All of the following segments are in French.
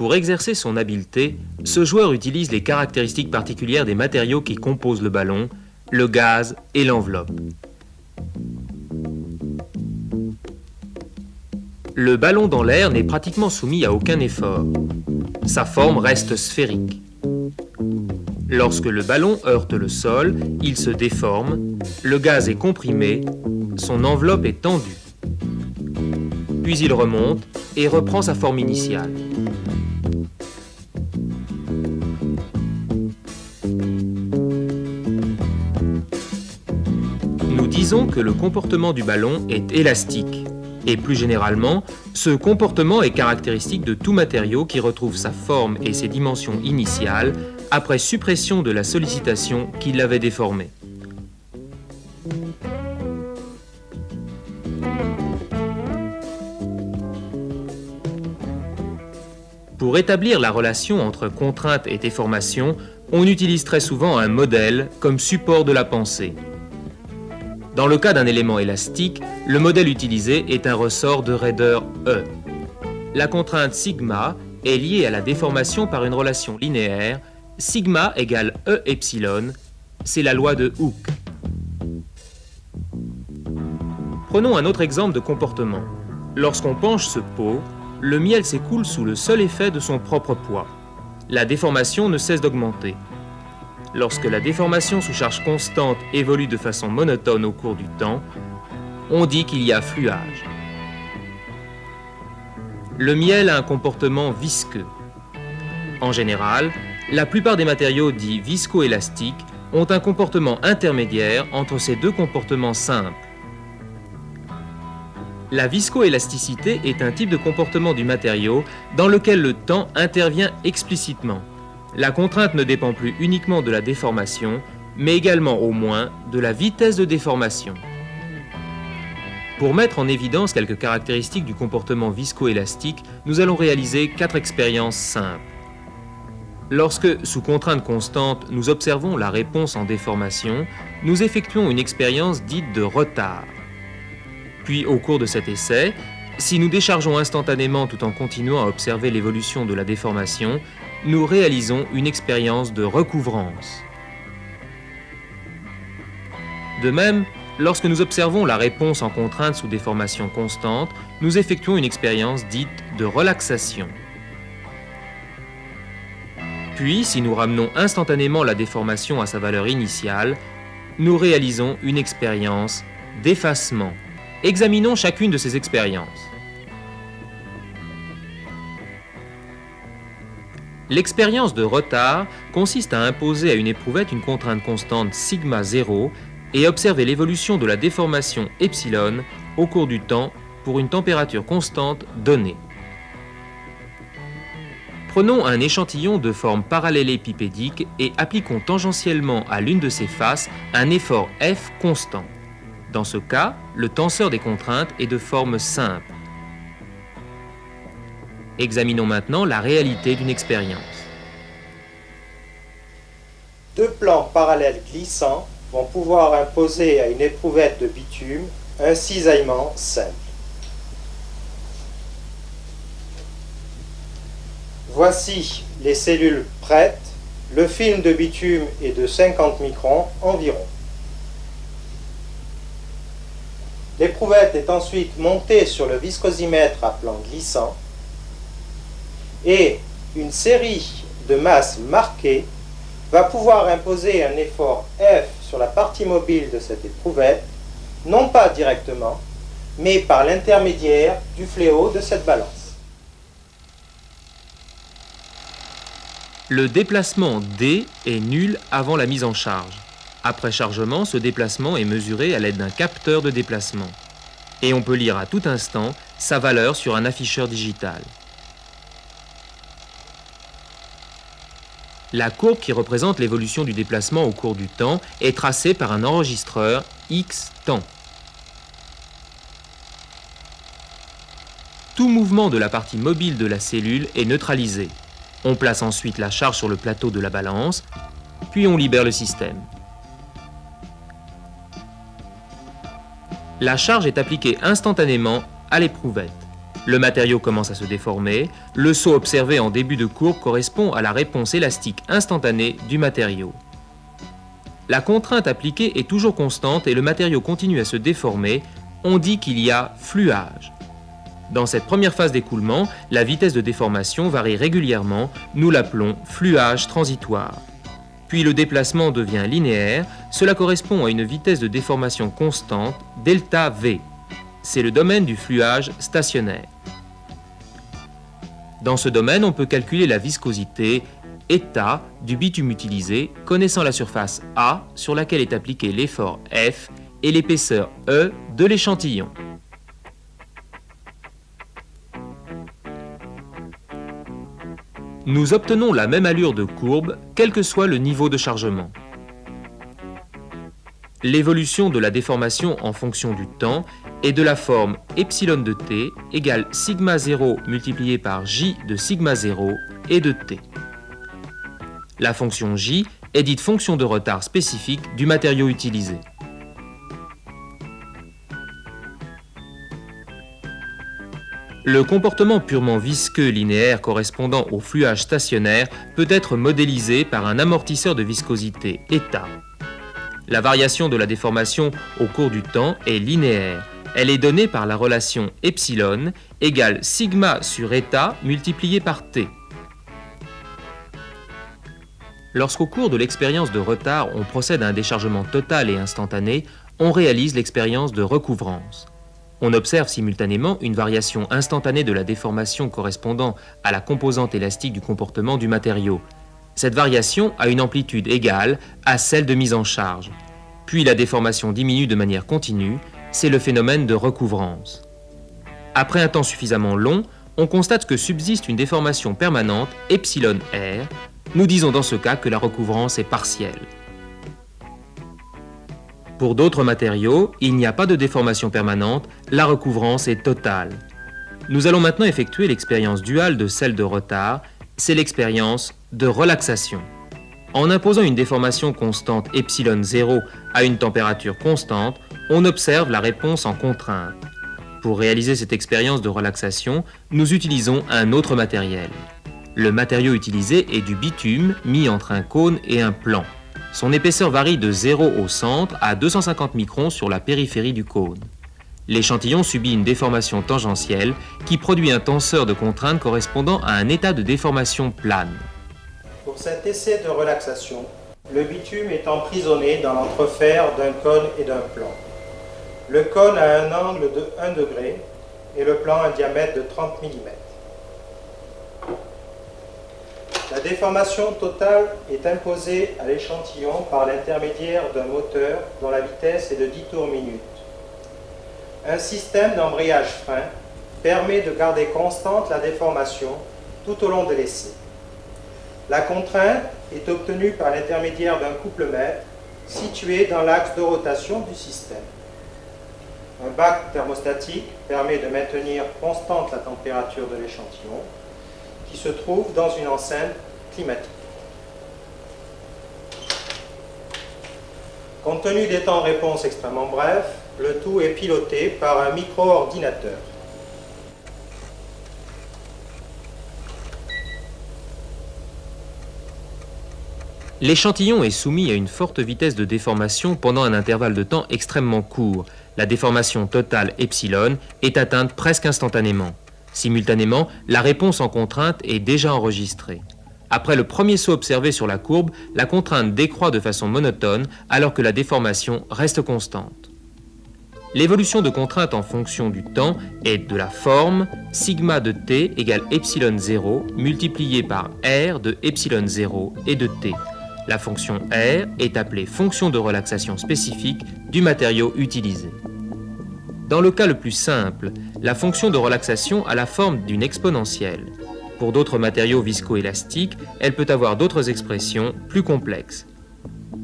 Pour exercer son habileté, ce joueur utilise les caractéristiques particulières des matériaux qui composent le ballon, le gaz et l'enveloppe. Le ballon dans l'air n'est pratiquement soumis à aucun effort. Sa forme reste sphérique. Lorsque le ballon heurte le sol, il se déforme, le gaz est comprimé, son enveloppe est tendue. Puis il remonte et reprend sa forme initiale. Nous disons que le comportement du ballon est élastique. Et plus généralement, ce comportement est caractéristique de tout matériau qui retrouve sa forme et ses dimensions initiales après suppression de la sollicitation qui l'avait déformé. Pour établir la relation entre contrainte et déformation, on utilise très souvent un modèle comme support de la pensée. Dans le cas d'un élément élastique, le modèle utilisé est un ressort de raideur E. La contrainte sigma est liée à la déformation par une relation linéaire, sigma égale E epsilon, c'est la loi de Hooke. Prenons un autre exemple de comportement. Lorsqu'on penche ce pot, le miel s'écoule sous le seul effet de son propre poids. La déformation ne cesse d'augmenter. Lorsque la déformation sous charge constante évolue de façon monotone au cours du temps, on dit qu'il y a fluage. Le miel a un comportement visqueux. En général, la plupart des matériaux dits viscoélastiques ont un comportement intermédiaire entre ces deux comportements simples. La viscoélasticité est un type de comportement du matériau dans lequel le temps intervient explicitement. La contrainte ne dépend plus uniquement de la déformation, mais également au moins de la vitesse de déformation. Pour mettre en évidence quelques caractéristiques du comportement viscoélastique, nous allons réaliser 4 expériences simples. Lorsque, sous contrainte constante, nous observons la réponse en déformation, nous effectuons une expérience dite de retard. Puis, au cours de cet essai, si nous déchargeons instantanément tout en continuant à observer l'évolution de la déformation, nous réalisons une expérience de recouvrance. De même, lorsque nous observons la réponse en contrainte sous déformation constante, nous effectuons une expérience dite de relaxation. Puis, si nous ramenons instantanément la déformation à sa valeur initiale, nous réalisons une expérience d'effacement. Examinons chacune de ces expériences. L'expérience de retard consiste à imposer à une éprouvette une contrainte constante sigma 0 et observer l'évolution de la déformation epsilon au cours du temps pour une température constante donnée. Prenons un échantillon de forme parallélépipédique et appliquons tangentiellement à l'une de ses faces un effort F constant. Dans ce cas, le tenseur des contraintes est de forme simple. Examinons maintenant la réalité d'une expérience. Deux plans parallèles glissants vont pouvoir imposer à une éprouvette de bitume un cisaillement simple. Voici les cellules prêtes. Le film de bitume est de 50 microns environ. L'éprouvette est ensuite montée sur le viscosimètre à plan glissant et une série de masses marquées va pouvoir imposer un effort F sur la partie mobile de cette éprouvette, non pas directement, mais par l'intermédiaire du fléau de cette balance. Le déplacement D est nul avant la mise en charge. Après chargement, ce déplacement est mesuré à l'aide d'un capteur de déplacement. Et on peut lire à tout instant sa valeur sur un afficheur digital. La courbe qui représente l'évolution du déplacement au cours du temps est tracée par un enregistreur X temps. Tout mouvement de la partie mobile de la cellule est neutralisé. On place ensuite la charge sur le plateau de la balance, puis on libère le système. La charge est appliquée instantanément à l'éprouvette. Le matériau commence à se déformer. Le saut observé en début de courbe correspond à la réponse élastique instantanée du matériau. La contrainte appliquée est toujours constante et le matériau continue à se déformer. On dit qu'il y a fluage. Dans cette première phase d'écoulement, la vitesse de déformation varie régulièrement. Nous l'appelons fluage transitoire. Puis le déplacement devient linéaire. Cela correspond à une vitesse de déformation constante, delta V. C'est le domaine du fluage stationnaire. Dans ce domaine, on peut calculer la viscosité eta du bitume utilisé, connaissant la surface A sur laquelle est appliqué l'effort F et l'épaisseur E de l'échantillon. Nous obtenons la même allure de courbe, quel que soit le niveau de chargement. L'évolution de la déformation en fonction du temps est de la forme epsilon de t égale sigma 0 multiplié par j de sigma 0 et de t. La fonction j est dite fonction de retard spécifique du matériau utilisé. Le comportement purement visqueux linéaire correspondant au fluage stationnaire peut être modélisé par un amortisseur de viscosité eta. La variation de la déformation au cours du temps est linéaire. Elle est donnée par la relation epsilon égale sigma sur eta multiplié par t. Lorsqu'au cours de l'expérience de retard, on procède à un déchargement total et instantané, on réalise l'expérience de recouvrance. On observe simultanément une variation instantanée de la déformation correspondant à la composante élastique du comportement du matériau. Cette variation a une amplitude égale à celle de mise en charge. Puis la déformation diminue de manière continue, c'est le phénomène de recouvrance. Après un temps suffisamment long, on constate que subsiste une déformation permanente, epsilon r. Nous disons dans ce cas que la recouvrance est partielle. Pour d'autres matériaux, il n'y a pas de déformation permanente, la recouvrance est totale. Nous allons maintenant effectuer l'expérience duale de celle de retard, c'est l'expérience de relaxation. En imposant une déformation constante epsilon 0 à une température constante, on observe la réponse en contrainte. Pour réaliser cette expérience de relaxation, nous utilisons un autre matériel. Le matériau utilisé est du bitume mis entre un cône et un plan. Son épaisseur varie de 0 au centre à 250 microns sur la périphérie du cône. L'échantillon subit une déformation tangentielle qui produit un tenseur de contrainte correspondant à un état de déformation plane. Pour cet essai de relaxation, le bitume est emprisonné dans l'entrefer d'un cône et d'un plan. Le cône a un angle de 1 degré et le plan un diamètre de 30 mm. La déformation totale est imposée à l'échantillon par l'intermédiaire d'un moteur dont la vitesse est de 10 tours minute. Un système d'embrayage frein permet de garder constante la déformation tout au long de l'essai. La contrainte est obtenue par l'intermédiaire d'un couple-mètre situé dans l'axe de rotation du système. Un bac thermostatique permet de maintenir constante la température de l'échantillon qui se trouve dans une enceinte climatique. Compte tenu des temps de réponse extrêmement brefs, le tout est piloté par un micro-ordinateur. L'échantillon est soumis à une forte vitesse de déformation pendant un intervalle de temps extrêmement court. La déformation totale epsilon est atteinte presque instantanément. Simultanément, la réponse en contrainte est déjà enregistrée. Après le premier saut observé sur la courbe, la contrainte décroît de façon monotone alors que la déformation reste constante. L'évolution de contrainte en fonction du temps est de la forme sigma de t égale epsilon 0 multiplié par r de epsilon 0 et de t. La fonction r est appelée fonction de relaxation spécifique du matériau utilisé. Dans le cas le plus simple, la fonction de relaxation a la forme d'une exponentielle. Pour d'autres matériaux viscoélastiques, elle peut avoir d'autres expressions plus complexes.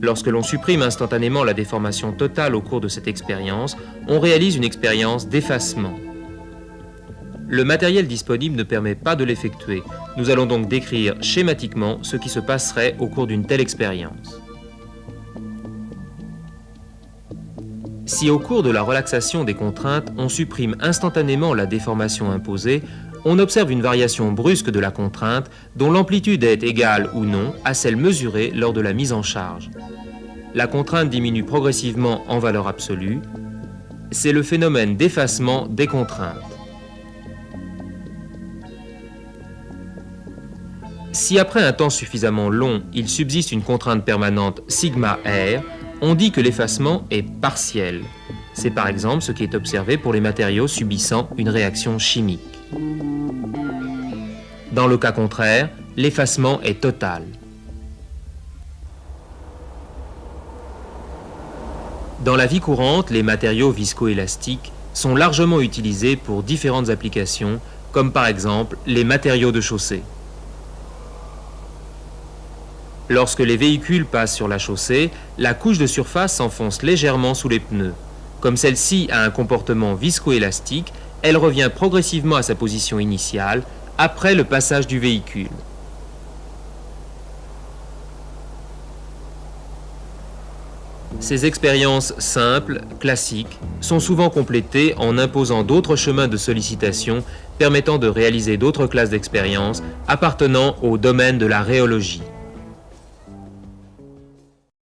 Lorsque l'on supprime instantanément la déformation totale au cours de cette expérience, on réalise une expérience d'effacement. Le matériel disponible ne permet pas de l'effectuer. Nous allons donc décrire schématiquement ce qui se passerait au cours d'une telle expérience. Si au cours de la relaxation des contraintes, on supprime instantanément la déformation imposée, on observe une variation brusque de la contrainte dont l'amplitude est égale ou non à celle mesurée lors de la mise en charge. La contrainte diminue progressivement en valeur absolue. C'est le phénomène d'effacement des contraintes. Si après un temps suffisamment long, il subsiste une contrainte permanente sigma R, on dit que l'effacement est partiel. C'est par exemple ce qui est observé pour les matériaux subissant une réaction chimique. Dans le cas contraire, l'effacement est total. Dans la vie courante, les matériaux viscoélastiques sont largement utilisés pour différentes applications, comme par exemple les matériaux de chaussée. Lorsque les véhicules passent sur la chaussée, la couche de surface s'enfonce légèrement sous les pneus. Comme celle-ci a un comportement viscoélastique, elle revient progressivement à sa position initiale après le passage du véhicule. Ces expériences simples, classiques, sont souvent complétées en imposant d'autres chemins de sollicitation permettant de réaliser d'autres classes d'expériences appartenant au domaine de la rhéologie.